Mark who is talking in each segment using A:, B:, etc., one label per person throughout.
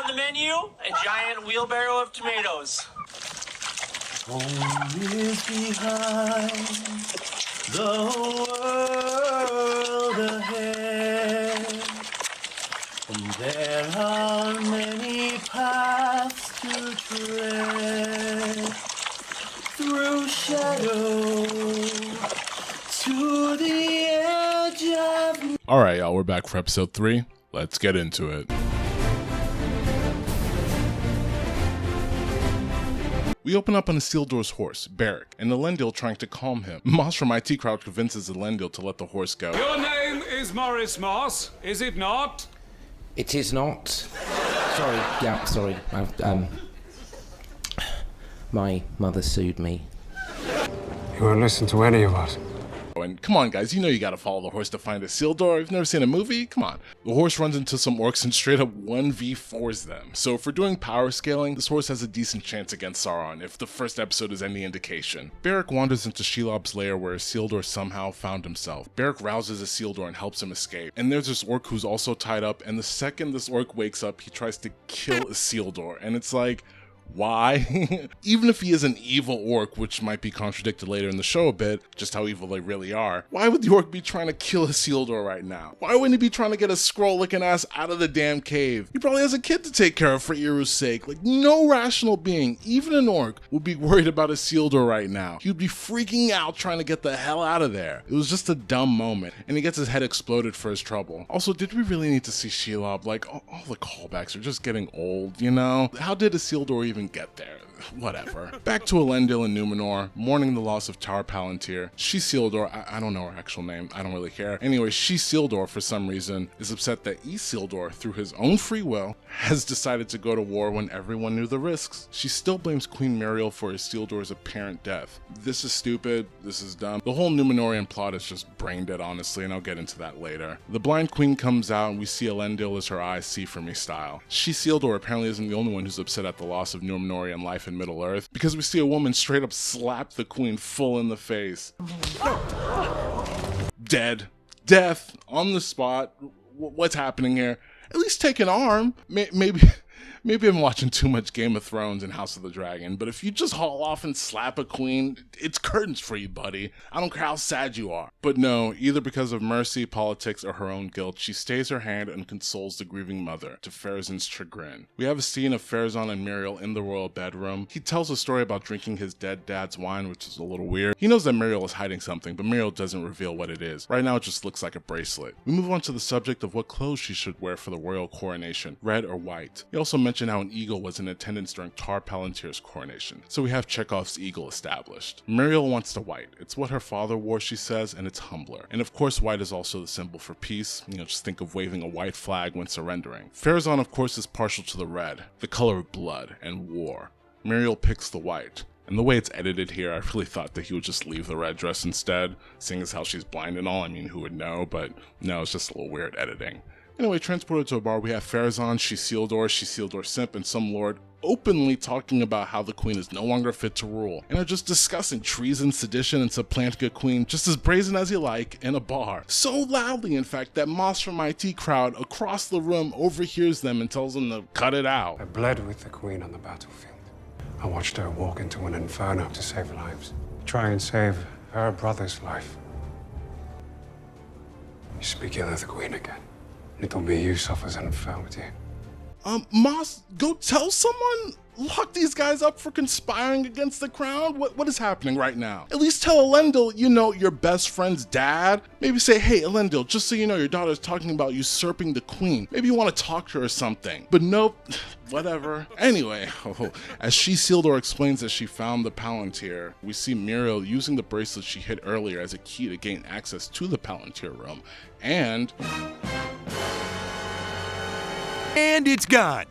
A: on the menu, a giant wheelbarrow of tomatoes.
B: Home is behind, the world ahead, and there are many paths to tread, through shadow to the edge of...
C: Alright, y'all, we're back for episode 3. Let's get into it. We open up on Isildur's horse, Beric, and Elendil trying to calm him. Moss from IT Crowd convinces Elendil to let the horse go.
D: Your name is Morris Moss, is it not?
E: It is not. Sorry. My mother sued me.
D: You won't listen to any of us.
C: And come on, guys, you know you gotta follow the horse to find Isildur. You've never seen a movie? Come on. The horse runs into some orcs and straight up 1v4s them. So if we're doing power scaling, this horse has a decent chance against Sauron, if the first episode is any indication. Beric wanders into Shelob's lair where Isildur somehow found himself. Beric rouses Isildur and helps him escape. And there's this orc who's also tied up, and the second this orc wakes up, he tries to kill Isildur. And it's like, why? Even if he is an evil orc, which might be contradicted later in the show a bit, just how evil they really are, why would the orc be trying to kill Isildur right now? Why wouldn't he be trying to get a scroll-licking ass out of the damn cave? He probably has a kid to take care of for Iru's sake. Like, no rational being, even an orc, would be worried about Isildur right now. He would be freaking out trying to get the hell out of there. It was just a dumb moment, and he gets his head exploded for his trouble. Also, did we really need to see Shelob? Like, all the callbacks are just getting old, you know? How did Isildur even get there? Whatever. Back to Elendil and Numenor, mourning the loss of Tar Palantir. She-Sildor, I don't know her actual name, I don't really care. Anyway, She-Sildor, for some reason, is upset that Isildur, through his own free will, has decided to go to war when everyone knew the risks. She still blames Queen Muriel for Isildur's apparent death. This is stupid, this is dumb. The whole Numenorian plot is just brain dead, honestly, and I'll get into that later. The Blind Queen comes out, and we see Elendil as her eyes see for me style. She-Sildor apparently isn't the only one who's upset at the loss of Numenorian life in Middle-earth, because we see a woman straight up slap the queen full in the face. Dead. Death. On the spot. What's happening here? At least take an arm. Maybe I'm watching too much Game of Thrones and House of the Dragon, but if you just haul off and slap a queen, it's curtains for you, buddy. I don't care how sad you are. But no, either because of mercy, politics, or her own guilt, she stays her hand and consoles the grieving mother, to Pharazôn's chagrin. We have a scene of Pharazôn and Muriel in the royal bedroom. He tells a story about drinking his dead dad's wine, which is a little weird. He knows that Muriel is hiding something, but Muriel doesn't reveal what it is. Right now, it just looks like a bracelet. We move on to the subject of what clothes she should wear for the royal coronation, red or white. He also mentioned how an eagle was in attendance during Tar Palantir's coronation, so we have Chekhov's eagle established. Muriel wants the white. It's what her father wore, she says, and it's humbler. And of course, white is also the symbol for peace. You know, just think of waving a white flag when surrendering. Pharazôn, of course, is partial to the red, the color of blood and war. Muriel picks the white. And the way it's edited here, I really thought that he would just leave the red dress instead, seeing as how she's blind and all. I mean, who would know? But no, it's just a little weird editing. Anyway, transported to a bar, we have Pharazôn, She-Sildor Simp, and some lord openly talking about how the queen is no longer fit to rule, and are just discussing treason, sedition, and supplanting a queen just as brazen as you like in a bar. So loudly, in fact, that Moss from IT Crowd across the room overhears them and tells them to cut it out.
D: I bled with the queen on the battlefield. I watched her walk into an inferno to save lives. Try and save her brother's life. You speak ill of the queen again. Little me you suffers an infirmity.
C: Moss, go tell someone? Lock these guys up for conspiring against the crown? What is happening right now? At least tell Elendil, you know, your best friend's dad. Maybe say, hey, Elendil, just so you know, your daughter's talking about usurping the queen. Maybe you want to talk to her or something. But nope, whatever. Anyway, as She-Sildor explains that she found the Palantir, we see Muriel using the bracelet she hid earlier as a key to gain access to the Palantir room. And
F: it's gone.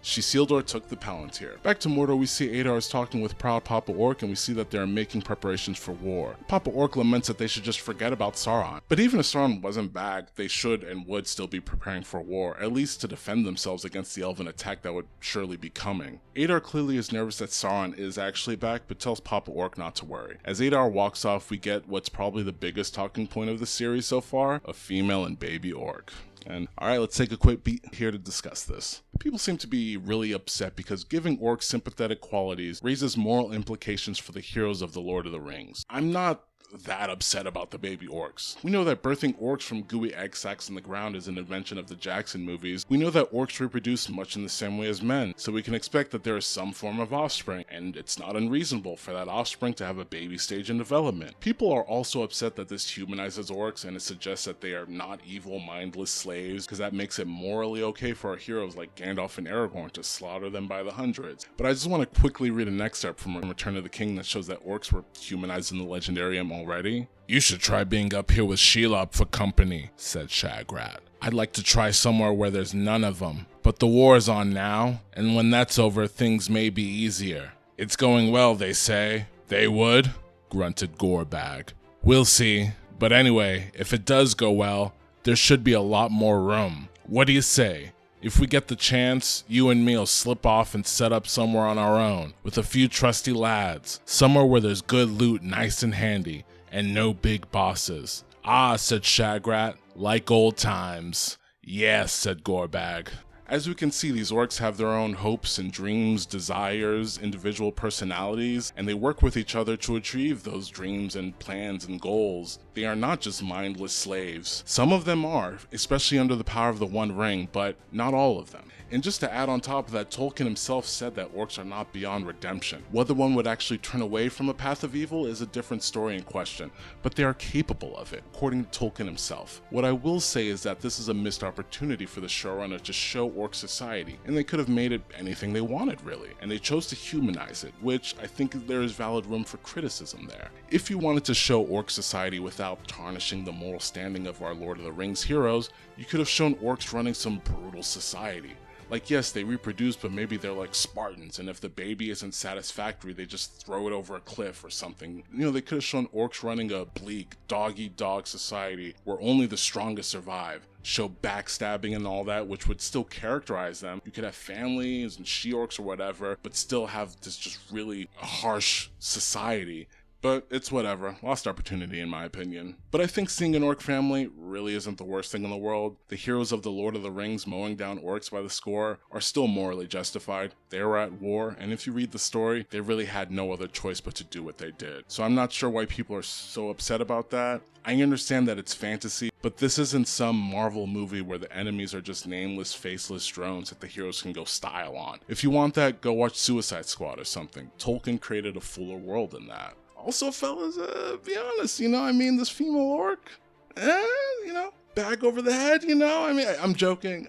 C: She-Sildor took the Palantir. Back to Mordor, we see Adar is talking with proud Papa Orc, and we see that they are making preparations for war. Papa Orc laments that they should just forget about Sauron. But even if Sauron wasn't back, they should and would still be preparing for war, at least to defend themselves against the elven attack that would surely be coming. Adar clearly is nervous that Sauron is actually back, but tells Papa Orc not to worry. As Adar walks off, we get what's probably the biggest talking point of the series so far, a female and baby orc. And alright, let's take a quick beat here to discuss this. People seem to be really upset because giving orcs sympathetic qualities raises moral implications for the heroes of the Lord of the Rings. I'm not that upset about the baby orcs. We know that birthing orcs from gooey egg sacs in the ground is an invention of the Jackson movies. We know that orcs reproduce much in the same way as men, so we can expect that there is some form of offspring, and it's not unreasonable for that offspring to have a baby stage in development. People are also upset that this humanizes orcs and it suggests that they are not evil, mindless slaves, because that makes it morally okay for our heroes like Gandalf and Aragorn to slaughter them by the hundreds. But I just want to quickly read an excerpt from Return of the King that shows that orcs were humanized in the Legendarium already. "You should try being up here with Shelob for company," said Shagrat. "I'd like to try somewhere where there's none of them. But the war is on now, and when that's over, things may be easier. It's going well, they say." "They would?" grunted Gorbag. "We'll see. But anyway, if it does go well, there should be a lot more room. What do you say? If we get the chance, you and me'll slip off and set up somewhere on our own, with a few trusty lads, somewhere where there's good loot nice and handy, and no big bosses." "Ah," said Shagrat, "like old times." "Yes," said Gorbag. As we can see, these orcs have their own hopes and dreams, desires, individual personalities, and they work with each other to achieve those dreams and plans and goals. They are not just mindless slaves. Some of them are, especially under the power of the One Ring, but not all of them. And just to add on top of that, Tolkien himself said that orcs are not beyond redemption. Whether one would actually turn away from a path of evil is a different story in question, but they are capable of it, according to Tolkien himself. What I will say is that this is a missed opportunity for the showrunner to show orc society, and they could have made it anything they wanted, really, and they chose to humanize it, which I think there is valid room for criticism there. If you wanted to show orc society without tarnishing the moral standing of our Lord of the Rings heroes, you could have shown orcs running some brutal society. Like, yes, they reproduce, but maybe they're like Spartans, and if the baby isn't satisfactory, they just throw it over a cliff or something. You know, they could have shown orcs running a bleak, dog-eat-dog society where only the strongest survive. Show backstabbing and all that, which would still characterize them. You could have families and she-orcs or whatever, but still have this just really harsh society. But it's whatever. Lost opportunity in my opinion. But I think seeing an orc family really isn't the worst thing in the world. The heroes of the Lord of the Rings mowing down orcs by the score are still morally justified. They were at war, and if you read the story, they really had no other choice but to do what they did. So I'm not sure why people are so upset about that. I understand that it's fantasy, but this isn't some Marvel movie where the enemies are just nameless, faceless drones that the heroes can go style on. If you want that, go watch Suicide Squad or something. Tolkien created a fuller world than that. Also, fellas, be honest, this female orc, bag over the head, I'm joking.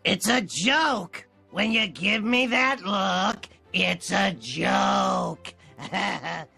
G: It's a joke. When you give me that look, it's a joke.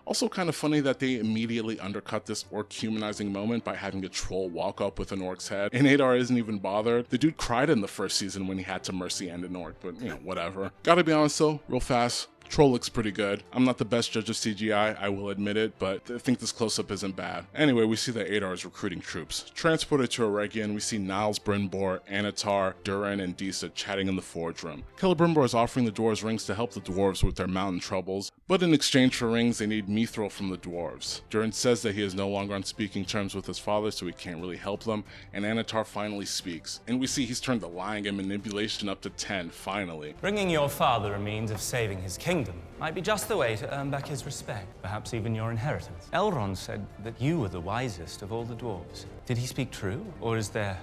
C: Also kind of funny that they immediately undercut this orc humanizing moment by having a troll walk up with an orc's head, and Adar isn't even bothered. The dude cried in the first season when he had to mercy end an orc, but whatever. Gotta be honest though, real fast, troll looks pretty good. I'm not the best judge of CGI, I will admit it, but I think this close-up isn't bad. Anyway, we see that Adar is recruiting troops. Transported to Eregion, we see Niles Brynbor, Anatar, Durin, and Disa chatting in the forge room. Celebrimbor is offering the dwarves rings to help the dwarves with their mountain troubles, but in exchange for rings, they need mithril from the dwarves. Durin says that he is no longer on speaking terms with his father, so he can't really help them, and Anatar finally speaks. And we see he's turned the lying and manipulation up to 10, finally.
H: Bringing your father a means of saving his kingdom might be just the way to earn back his respect, perhaps even your inheritance. Elrond said that you were the wisest of all the dwarves. Did he speak true, or is there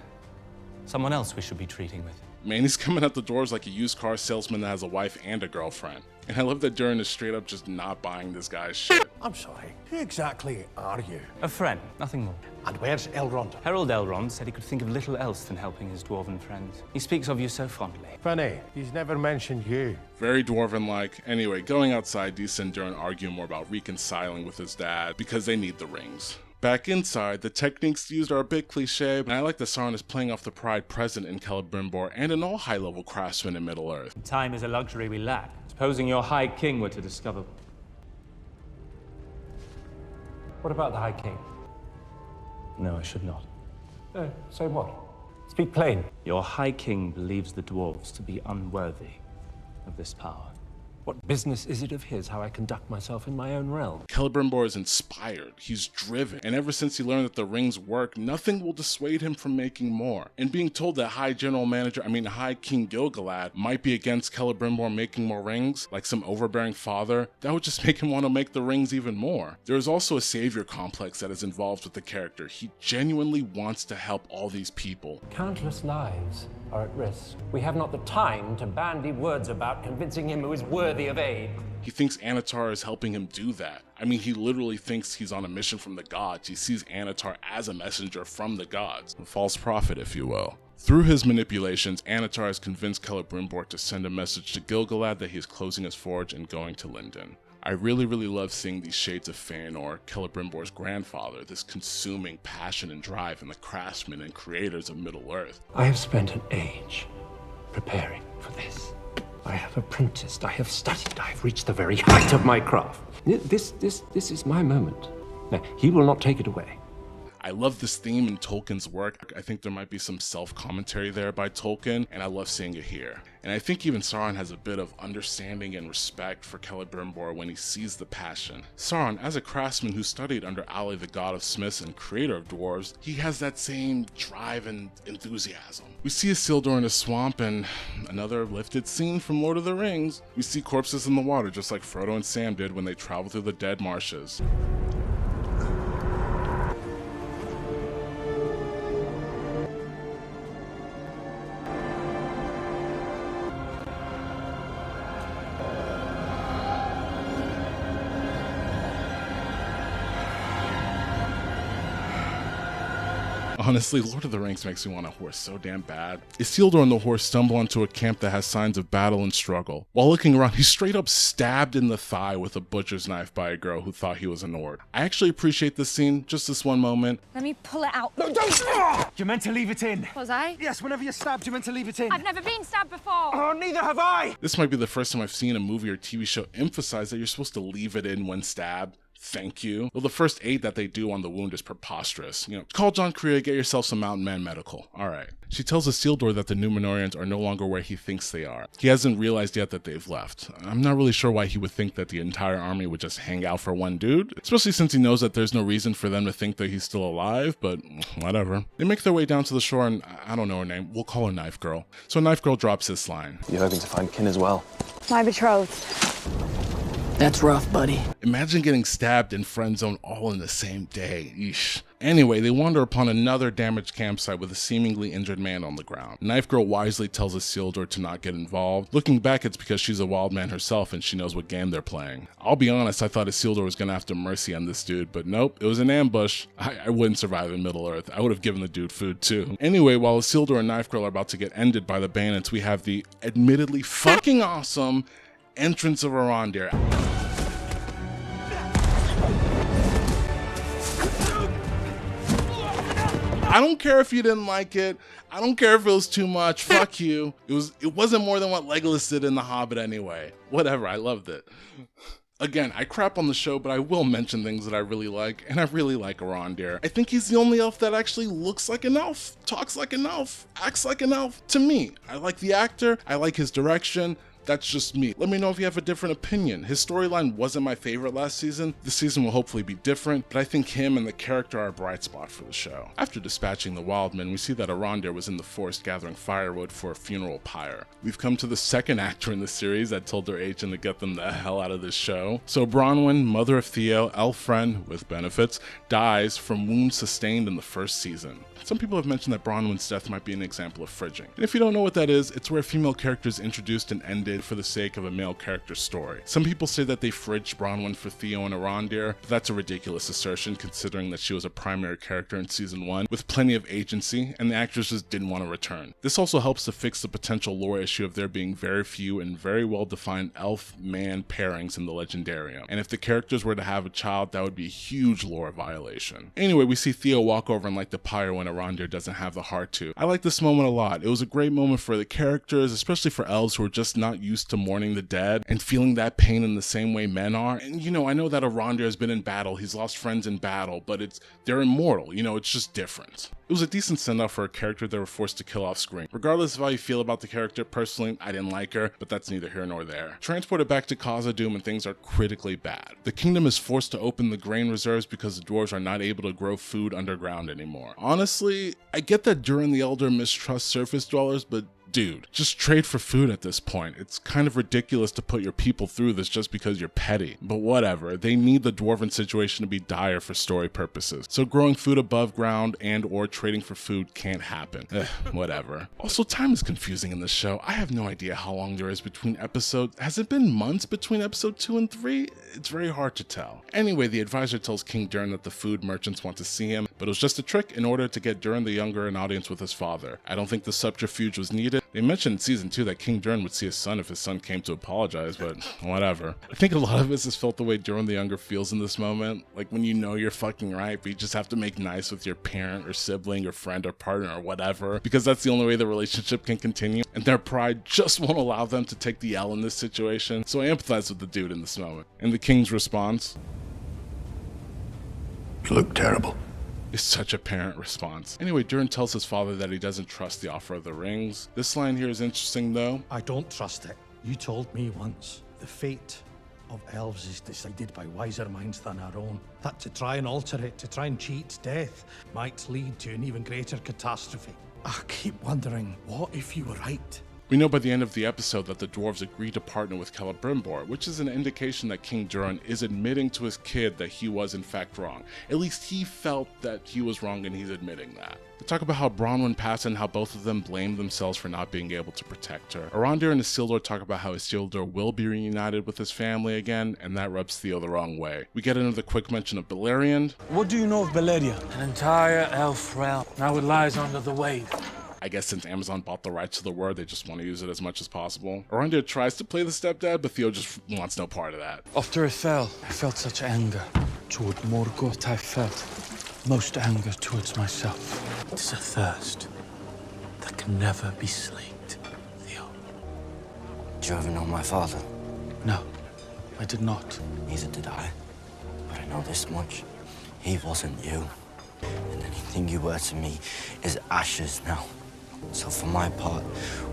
H: someone else we should be treating with?
C: Man, he's coming at the dwarves like a used car salesman that has a wife and a girlfriend. And I love that Durin is straight up just not buying this guy's shit.
I: I'm sorry, who exactly are you?
H: A friend, nothing more.
I: And where's Elrond?
H: Herald Elrond said he could think of little else than helping his dwarven friends. He speaks of you so fondly.
I: Funny, he's never mentioned you.
C: Very dwarven-like. Anyway, going outside, Disa and Durin argue more about reconciling with his dad because they need the rings. Back inside, the techniques used are a bit cliche, and I like that Sauron is playing off the pride present in Celebrimbor and in all high-level craftsmen in Middle-earth.
J: Time is a luxury we lack. Supposing your High King were to discover...
H: What about the High King? No, I should not.
I: Say what? Speak plain.
J: Your High King believes the dwarves to be unworthy of this power.
I: What business is it of his how I conduct myself in my own realm?
C: Celebrimbor is inspired, he's driven, and ever since he learned that the rings work, nothing will dissuade him from making more. And being told that High King Gil-galad might be against Celebrimbor making more rings, like some overbearing father, that would just make him want to make the rings even more. There is also a savior complex that is involved with the character. He genuinely wants to help all these people.
I: Countless lives are at risk. We have not the time to bandy words about convincing him who is worthy of aid.
C: He thinks Anatar is helping him do that. I mean, he literally thinks he's on a mission from the gods. He sees Anatar as a messenger from the gods. A false prophet, if you will. Through his manipulations, Anatar has convinced Celebrimbor to send a message to Gil-galad that he is closing his forge and going to Lindon. I really love seeing these shades of Feanor, Celebrimbor's grandfather, this consuming passion and drive in the craftsmen and creators of Middle-earth.
I: I have spent an age preparing for this. I have apprenticed, I have studied, I have reached the very height of my craft. This is my moment. Now, he will not take it away.
C: I love this theme in Tolkien's work. I think there might be some self-commentary there by Tolkien, and I love seeing it here. And I think even Sauron has a bit of understanding and respect for Celebrimbor when he sees the passion. Sauron, as a craftsman who studied under Ali, the god of smiths and creator of dwarves, he has that same drive and enthusiasm. We see Isildur in a swamp and another lifted scene from Lord of the Rings. We see corpses in the water just like Frodo and Sam did when they traveled through the dead marshes. Honestly, Lord of the Rings makes me want a horse so damn bad. Isildur and the horse stumble onto a camp that has signs of battle and struggle. While looking around, he's straight up stabbed in the thigh with a butcher's knife by a girl who thought he was a Nord. I actually appreciate this scene, just this one moment.
K: Let me pull it out.
F: No, don't! You're meant to leave it in.
K: Was I?
F: Yes, whenever you're stabbed, you're meant to leave it in.
K: I've never been stabbed before.
F: Oh, neither have I!
C: This might be the first time I've seen a movie or TV show emphasize that you're supposed to leave it in when stabbed. Thank you. Well, the first aid that they do on the wound is preposterous. Call John Cree, get yourself some Mountain Man medical. Alright. She tells Isildur that the Númenóreans are no longer where he thinks they are. He hasn't realized yet that they've left. I'm not really sure why he would think that the entire army would just hang out for one dude, especially since he knows that there's no reason for them to think that he's still alive, but whatever. They make their way down to the shore and I don't know her name, we'll call her Knife Girl. So Knife Girl drops this line.
L: You're hoping to find kin as well?
K: My betrothed.
B: That's rough, buddy.
C: Imagine getting stabbed and friend zone all in the same day. Eesh. Anyway, they wander upon another damaged campsite with a seemingly injured man on the ground. Knife Girl wisely tells Isildur to not get involved. Looking back, it's because she's a wild man herself and she knows what game they're playing. I'll be honest, I thought Isildur was gonna have to mercy on this dude, but nope, it was an ambush. I wouldn't survive in Middle-earth. I would have given the dude food too. Anyway, while Isildur and Knife Girl are about to get ended by the bandits, we have the admittedly fucking awesome entrance of Arondir. I don't care if you didn't like it. I don't care if it was too much. Fuck you. It wasn't more than what Legolas did in The Hobbit anyway. Whatever, I loved it. Again, I crap on the show, but I will mention things that I really like, and I really like Arondir. I think he's the only elf that actually looks like an elf, talks like an elf, acts like an elf. To me, I like the actor, I like his direction. That's just me. Let me know if you have a different opinion. His storyline wasn't my favorite last season. This season will hopefully be different, but I think him and the character are a bright spot for the show. After dispatching the Wildmen, we see that Arondir was in the forest gathering firewood for a funeral pyre. We've come to the second actor in the series that told their agent to get them the hell out of this show. So Bronwyn, mother of Theo, elf friend with benefits, dies from wounds sustained in the first season. Some people have mentioned that Bronwyn's death might be an example of fridging. And if you don't know what that is, it's where a female character is introduced and ended for the sake of a male character's story. Some people say that they fridged Bronwyn for Theo and Arondir, but that's a ridiculous assertion considering that she was a primary character in season 1 with plenty of agency, and the actress just didn't want to return. This also helps to fix the potential lore issue of there being very few and very well defined elf-man pairings in the Legendarium. And if the characters were to have a child, that would be a huge lore violation. Anyway, we see Theo walk over and light the pyre when Arondir doesn't have the heart to. I like this moment a lot. It was a great moment for the characters, especially for elves who are just not used to mourning the dead and feeling that pain in the same way men are. And I know that Arondir has been in battle, he's lost friends in battle, but they're immortal, it's just different. It was a decent send-off for a character they were forced to kill off screen. Regardless of how you feel about the character, personally, I didn't like her, but that's neither here nor there. Transported back to Khazad-dûm and things are critically bad. The kingdom is forced to open the grain reserves because the dwarves are not able to grow food underground anymore. Honestly, I get that Durin the Elder mistrusts surface dwellers, but dude, just trade for food at this point. It's kind of ridiculous to put your people through this just because you're petty. But whatever, they need the dwarven situation to be dire for story purposes. So growing food above ground and or trading for food can't happen. Whatever. Also, time is confusing in this show. I have no idea how long there is between episodes. Has it been months between episode 2 and 3? It's very hard to tell. Anyway, the advisor tells King Durin that the food merchants want to see him, but it was just a trick in order to get Durin the Younger an audience with his father. I don't think the subterfuge was needed. They mentioned in season 2 that King Durin would see his son if his son came to apologize, but whatever. I think a lot of us has felt the way Durin the Younger feels in this moment, like when you know you're fucking right, but you just have to make nice with your parent or sibling or friend or partner or whatever, because that's the only way the relationship can continue, and their pride just won't allow them to take the L in this situation, so I empathize with the dude in this moment. And the king's response?
L: You look terrible.
C: Is such a parent response. Anyway, Durin tells his father that he doesn't trust the offer of the rings. This line here is interesting though.
M: I don't trust it. You told me once, the fate of elves is decided by wiser minds than our own. That to try and alter it, to try and cheat death, might lead to an even greater catastrophe. I keep wondering, what if you were right?
C: We know by the end of the episode that the dwarves agree to partner with Celebrimbor, which is an indication that King Durin is admitting to his kid that he was in fact wrong. At least he felt that he was wrong and he's admitting that. They talk about how Bronwyn passed and how both of them blamed themselves for not being able to protect her. Arondir and Isildur talk about how Isildur will be reunited with his family again, and that rubs Theo the wrong way. We get another quick mention of Beleriand.
N: What do you know of Beleriand? An entire elf realm. Now it lies under the wave.
C: I guess since Amazon bought the rights to the word, they just want to use it as much as possible. Arondir tries to play the stepdad, but Theo just wants no part of that.
N: After it fell, I felt such anger toward Morgoth. I felt most anger towards myself. It is a thirst that can never be slaked, Theo.
O: Did you ever know my father?
N: No, I did not.
O: Neither did I. But I know this much. He wasn't you. And anything you were to me is ashes now. So for my part,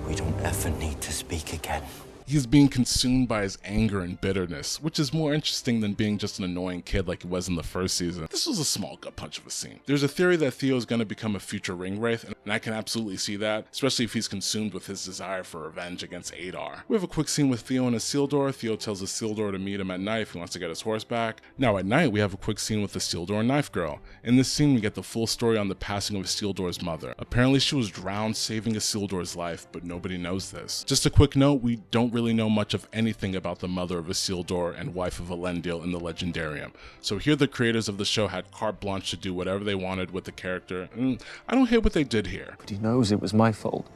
O: we don't ever need to speak again.
C: He's being consumed by his anger and bitterness, which is more interesting than being just an annoying kid like he was in the first season. This was a small gut punch of a scene. There's a theory that Theo is going to become a future Ringwraith, and I can absolutely see that, especially if he's consumed with his desire for revenge against Adar. We have a quick scene with Theo and Isildur. Theo tells Isildur to meet him at night if he wants to get his horse back. Now at night, we have a quick scene with Isildur and Knife Girl. In this scene, we get the full story on the passing of Isildur's mother. Apparently, she was drowned saving Isildur's life, but nobody knows this. Just a quick note, we don't really know much of anything about the mother of Isildur and wife of Elendil in the Legendarium. So here the creators of the show had carte blanche to do whatever they wanted with the character, and I don't hate what they did here.
P: But he knows it was my fault.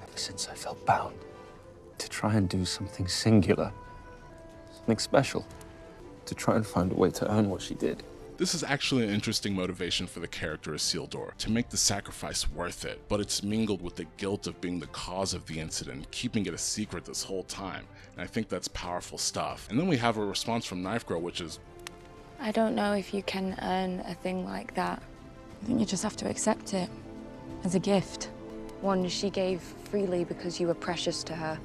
P: Ever since I felt bound to try and do something singular, something special, to try and find a way to earn what she did.
C: This is actually an interesting motivation for the character Isildur, to make the sacrifice worth it, but it's mingled with the guilt of being the cause of the incident, keeping it a secret this whole time, and I think that's powerful stuff. And then we have a response from Knife Girl, which is,
Q: I don't know if you can earn a thing like that. I think you just have to accept it as a gift. One she gave freely because you were precious to her.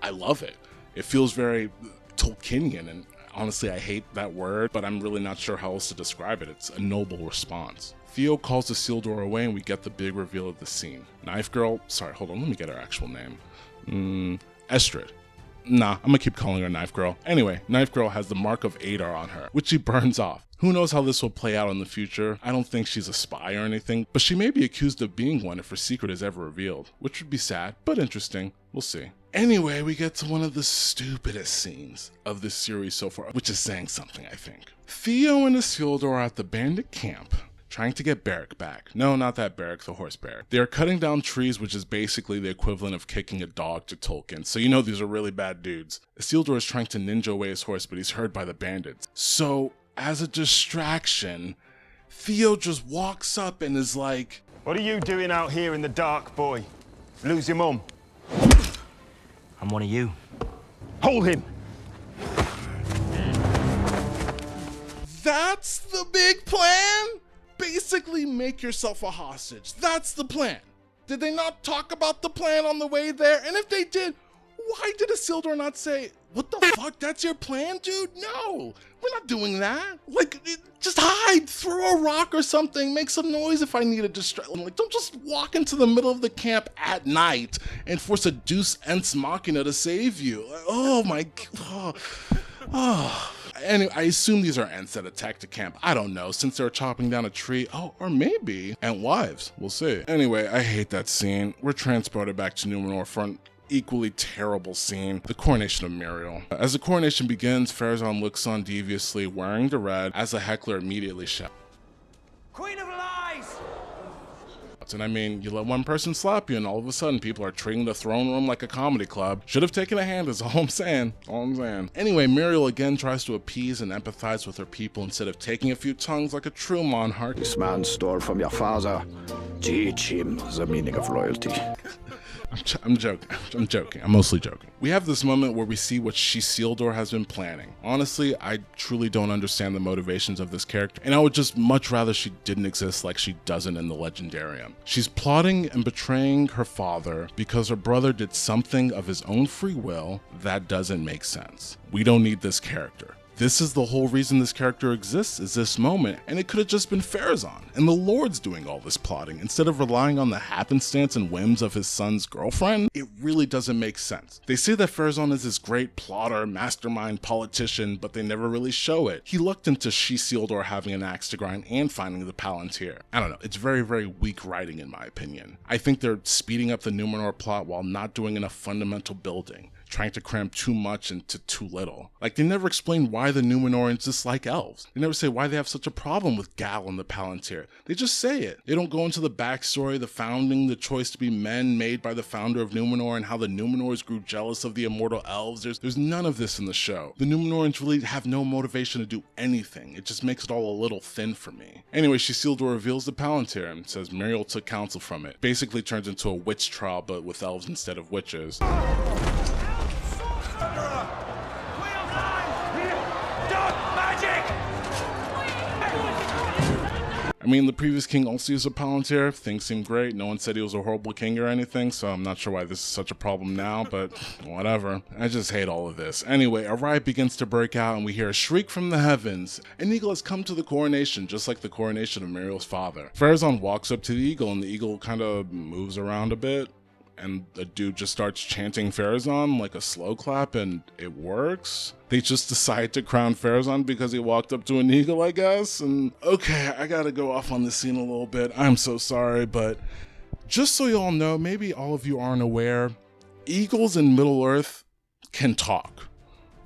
C: I love it. It feels very Tolkienian, and honestly, I hate that word, but I'm really not sure how else to describe it. It's a noble response. Theo calls Isildur away and we get the big reveal of the scene. Knife Girl, sorry, hold on, let me get her actual name. Estrid. Nah, I'm gonna keep calling her Knife Girl. Anyway, Knife Girl has the mark of Adar on her, which she burns off. Who knows how this will play out in the future? I don't think she's a spy or anything, but she may be accused of being one if her secret is ever revealed, which would be sad, but interesting. We'll see. Anyway, we get to one of the stupidest scenes of this series so far, which is saying something, I think. Theo and Isildur are at the bandit camp, trying to get Beric back. No, not that Beric, the horse bear. They are cutting down trees, which is basically the equivalent of kicking a dog to Tolkien, so you know these are really bad dudes. Isildur is trying to ninja away his horse, but he's heard by the bandits. So, as a distraction, Theo just walks up and is like,
F: What are you doing out here in the dark, boy? Lose your mum?
O: I'm one of you.
F: Hold him!
C: That's the big plan? Basically make yourself a hostage. That's the plan. Did they not talk about the plan on the way there? And if they did, why did Isildur not say, what the fuck, that's your plan, dude? No, we're not doing that. Like, just hide, throw a rock or something, make some noise if I need a distraction. Like, don't just walk into the middle of the camp at night and force a Deus Ex Machina to save you. Like, oh my god. Oh. Anyway, I assume these are Ents that attacked the camp. I don't know, since they were chopping down a tree. Oh, or maybe Ent wives. We'll see. Anyway, I hate that scene. We're transported back to Numenor for an equally terrible scene, the coronation of Muriel. As the coronation begins, Pharazôn looks on deviously, wearing the red, as the heckler immediately shouts,
F: Queen of Lies!
C: and I mean, you let one person slap you and all of a sudden people are treating the throne room like a comedy club. Should have taken a hand is all I'm saying. Anyway, Muriel again tries to appease and empathize with her people instead of taking a few tongues like a true monarch.
L: This man stole from your father. Teach him the meaning of loyalty.
C: I'm joking. I'm mostly joking. We have this moment where we see what Isildur has been planning. Honestly, I truly don't understand the motivations of this character, and I would just much rather she didn't exist like she doesn't in the Legendarium. She's plotting and betraying her father because her brother did something of his own free will that doesn't make sense. We don't need this character. This is the whole reason this character exists, is this moment, and it could have just been Pharazôn and the Lords doing all this plotting instead of relying on the happenstance and whims of his son's girlfriend. It really doesn't make sense. They say that Pharazôn is this great plotter, mastermind, politician, but they never really show it. He looked into Isildur having an axe to grind and finding the Palantir. I don't know, it's very, very weak writing in my opinion. I think they're speeding up the Numenor plot while not doing enough fundamental building, trying to cram too much into too little. Like, they never explain why the Numenorians dislike elves. They never say why they have such a problem with Gal and the Palantir. They just say it. They don't go into the backstory, the founding, the choice to be men made by the founder of Numenor, and how the Numenors grew jealous of the immortal elves. There's none of this in the show. The Numenorians really have no motivation to do anything. It just makes it all a little thin for me. Anyway, Isildur reveals the Palantir and says Muriel took counsel from it. Basically turns into a witch trial, but with elves instead of witches. I mean, the previous king also used a Palantir. Things seemed great. No one said he was a horrible king or anything, so I'm not sure why this is such a problem now, but whatever. I just hate all of this. Anyway, a riot begins to break out, and we hear a shriek from the heavens. An eagle has come to the coronation, just like the coronation of Muriel's father. Pharazôn walks up to the eagle, and the eagle kind of moves around a bit, and the dude just starts chanting Pharazôn like a slow clap, and it works. They just decide to crown Pharazôn because he walked up to an eagle, I guess. And okay, I gotta go off on this scene a little bit. I'm so sorry, but just so y'all know, maybe all of you aren't aware, eagles in Middle-earth can talk.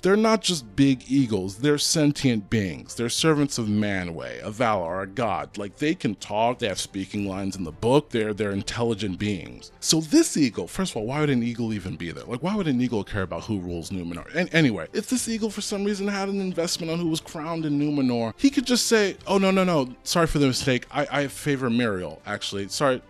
C: They're not just big eagles, they're sentient beings. They're servants of Manwë, a Valar, a god. Like, they can talk, they have speaking lines in the book, they're intelligent beings. So this eagle, first of all, why would an eagle even be there? Like, why would an eagle care about who rules Numenor? And anyway, if this eagle for some reason had an investment on who was crowned in Numenor, he could just say, oh, no, sorry for the mistake, I favor Muriel, actually. Sorry,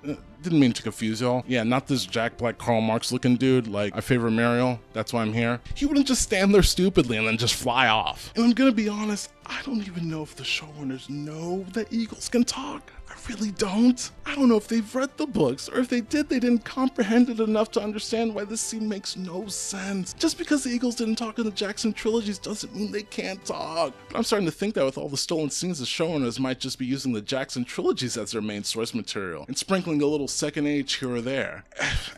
C: didn't mean to confuse y'all. Yeah, not this Jack Black Karl Marx looking dude, like, I favor Muriel, that's why I'm here. He wouldn't just stand there stupidly and then just fly off. And I'm gonna be honest, I don't even know if the showrunners know that eagles can talk. I really don't. I don't know if they've read the books, or if they did, they didn't comprehend it enough to understand why this scene makes no sense. Just because the eagles didn't talk in the Jackson trilogies doesn't mean they can't talk. But I'm starting to think that with all the stolen scenes, the showrunners might just be using the Jackson trilogies as their main source material, and sprinkling a little second age here or there.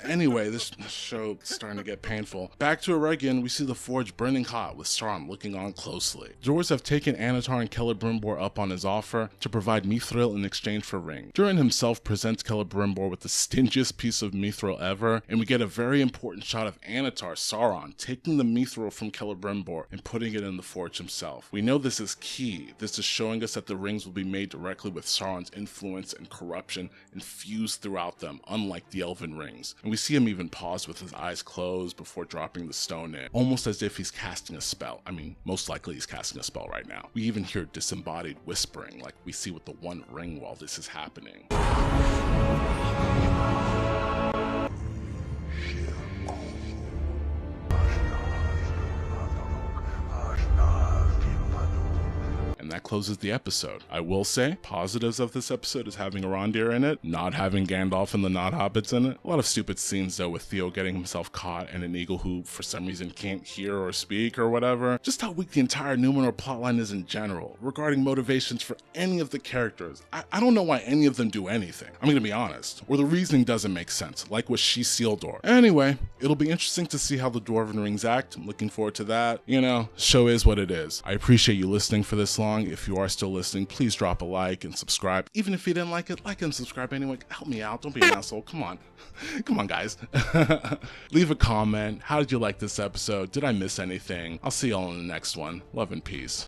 C: Anyway, this show is starting to get painful. Back to Eregion, we see the forge burning hot with Sauron looking on closely. Dwarves have taken Anatar and Celebrimbor up on his offer to provide Mithril in exchange for ring. Durin himself presents Celebrimbor with the stingiest piece of Mithril ever, and we get a very important shot of Anatar, Sauron, taking the Mithril from Celebrimbor and putting it in the forge himself. We know this is key. This is showing us that the rings will be made directly with Sauron's influence and corruption infused throughout them, unlike the elven rings. And we see him even pause with his eyes closed before dropping the stone in, almost as if he's casting a spell. I mean, most likely he's casting a spell right now. We even hear disembodied whispering like we see with the One Ring while this is happening. closes the episode. I will say, positives of this episode is having Arondir in it, not having Gandalf and the not hobbits in it. A lot of stupid scenes though with Theo getting himself caught and an eagle who for some reason can't hear or speak or whatever. Just how weak the entire Numenor plotline is in general, regarding motivations for any of the characters. I don't know why any of them do anything, I'm gonna be honest, or the reasoning doesn't make sense, like with She-Sildor. Anyway, it'll be interesting to see how the Dwarven Rings act. I'm looking forward to that. You know, show is what it is. I appreciate you listening for this long. If you are still listening, please drop a like and subscribe. Even if you didn't like it, like and subscribe anyway. Help me out, don't be an asshole, come on. Come on guys. Leave a comment. How did you like this episode? Did I miss anything? I'll see y'all in the next one. Love and peace.